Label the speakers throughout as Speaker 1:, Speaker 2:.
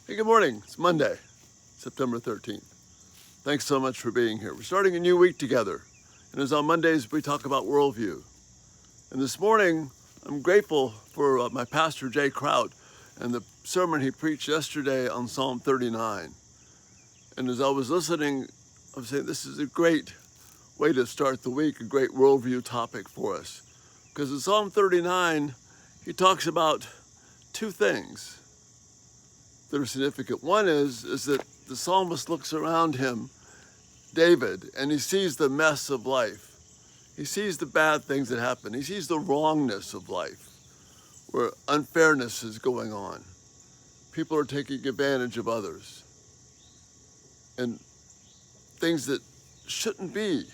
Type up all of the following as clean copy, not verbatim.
Speaker 1: Hey, good morning. It's Monday, September 13th. Thanks so much for being here. We're starting a new week together. And as on Mondays, we talk about worldview. And this morning, I'm grateful for my pastor, Jay Kraut, and the sermon he preached yesterday on Psalm 39. And as I was listening, I was saying this is a great way to start the week, a great worldview topic for us. Because in Psalm 39, he talks about two things that are significant. One is that the psalmist looks around him, David, and he sees the mess of life. He sees the bad things that happen. He sees the wrongness of life, where unfairness is going on. People are taking advantage of others. And things that shouldn't be,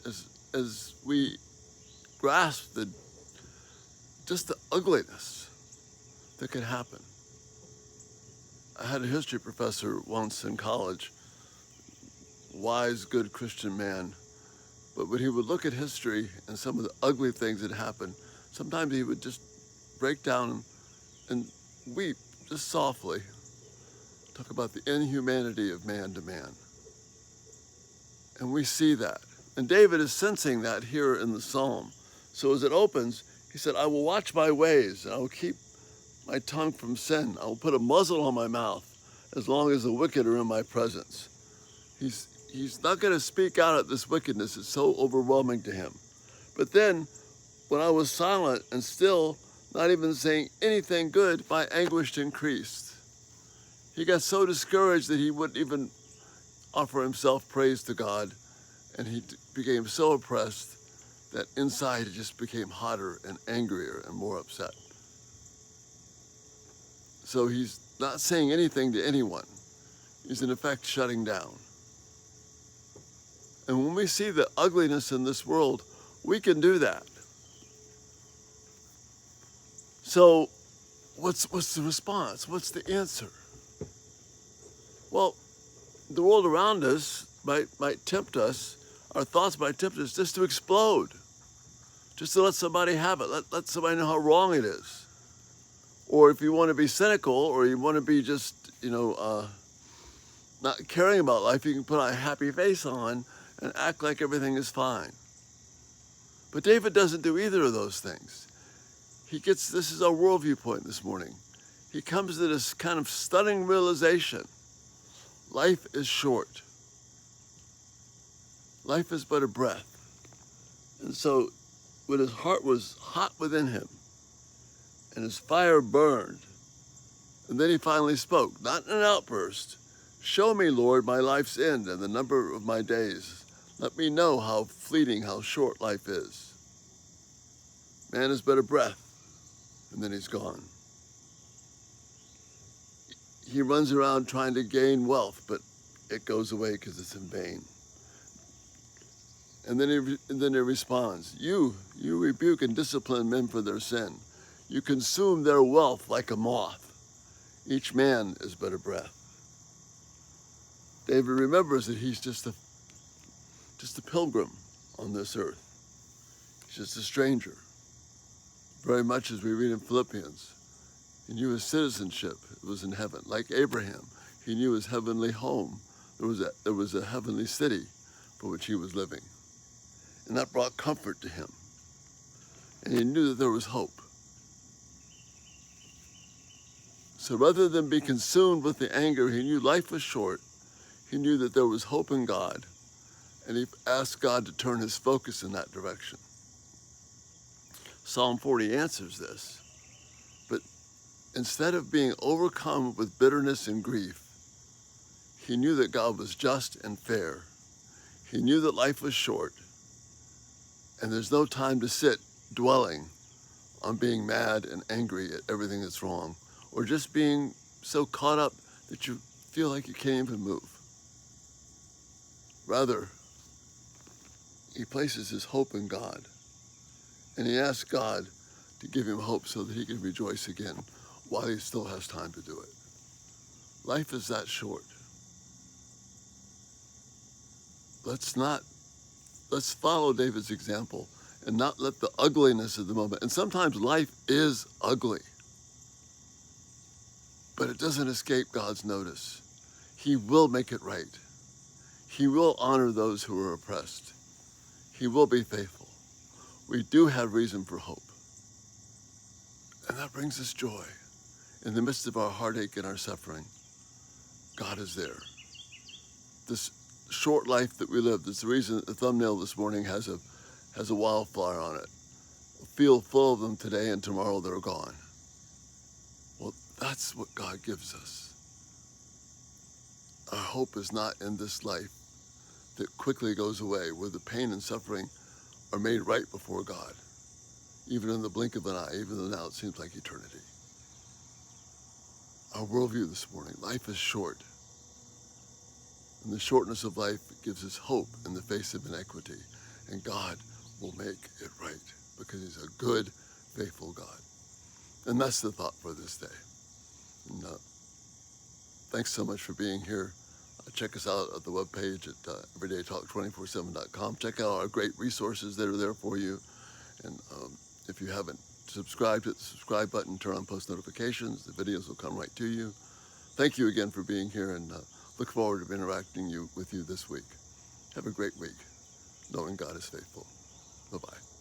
Speaker 1: as we grasp just the ugliness that can happen. I had a history professor once in college, wise, good Christian man, but when he would look at history and some of the ugly things that happened, sometimes he would just break down and weep just softly, talk about the inhumanity of man to man. And we see that. And David is sensing that here in the psalm. So as it opens, he said, I will watch my ways, and I will keep my tongue from sin. I will put a muzzle on my mouth as long as the wicked are in my presence. He's not going to speak out at this wickedness. It's so overwhelming to him. But then, when I was silent and still, not even saying anything good, my anguish increased. He got so discouraged that he wouldn't even offer himself praise to God, and he became so oppressed that inside he just became hotter and angrier and more upset. So he's not saying anything to anyone. He's in effect shutting down. And when we see the ugliness in this world, we can do that. So what's the response? What's the answer? Well, the world around us might tempt us, our thoughts might tempt us just to explode, just to let somebody have it, let somebody know how wrong it is. Or if you want to be cynical, or you want to be just, not caring about life, you can put a happy face on and act like everything is fine. But David doesn't do either of those things. This is our worldview point this morning. He comes to this kind of stunning realization. Life is short. Life is but a breath. And so when his heart was hot within him, and his fire burned, and then he finally spoke, not in an outburst. Show me, Lord, my life's end and the number of my days. Let me know how fleeting, how short life is. Man is but a breath, and then he's gone. He runs around trying to gain wealth, but it goes away because it's in vain. And then he responds, You rebuke and discipline men for their sin. You consume their wealth like a moth. Each man is but a breath. David remembers that he's just a pilgrim on this earth. He's just a stranger. Very much as we read in Philippians. He knew his citizenship was in heaven. Like Abraham, he knew his heavenly home. There was a heavenly city for which he was living. And that brought comfort to him. And he knew that there was hope. So rather than be consumed with the anger, he knew life was short. He knew that there was hope in God. And he asked God to turn his focus in that direction. Psalm 40 answers this. But instead of being overcome with bitterness and grief, he knew that God was just and fair. He knew that life was short. And there's no time to sit dwelling on being mad and angry at everything that's wrong, or just being so caught up that you feel like you can't even move. Rather, he places his hope in God, and he asks God to give him hope so that he can rejoice again while he still has time to do it. Life is that short. Let's follow David's example and not let the ugliness of the moment, and sometimes life is ugly. but it doesn't escape God's notice. He will make it right. He will honor those who are oppressed. He will be faithful. We do have reason for hope. And that brings us joy. In the midst of our heartache and our suffering, God is there. This short life that we live, that's the reason the thumbnail this morning has a wildflower on it. A field full of them today, and tomorrow they're gone. Well, that's what God gives us. Our hope is not in this life that quickly goes away, where the pain and suffering are made right before God. Even in the blink of an eye, even though now it seems like eternity. Our worldview this morning, life is short. And the shortness of life gives us hope in the face of inequity. And God will make it right because he's a good, faithful God. And that's the thought for this day. And thanks so much for being here. Check us out at the webpage at everydaytalk247.com. Check out our great resources that are there for you. And if you haven't subscribed, hit the subscribe button, turn on post notifications. The videos will come right to you. Thank you again for being here, and look forward to interacting with you this week. Have a great week, knowing God is faithful. Bye-bye.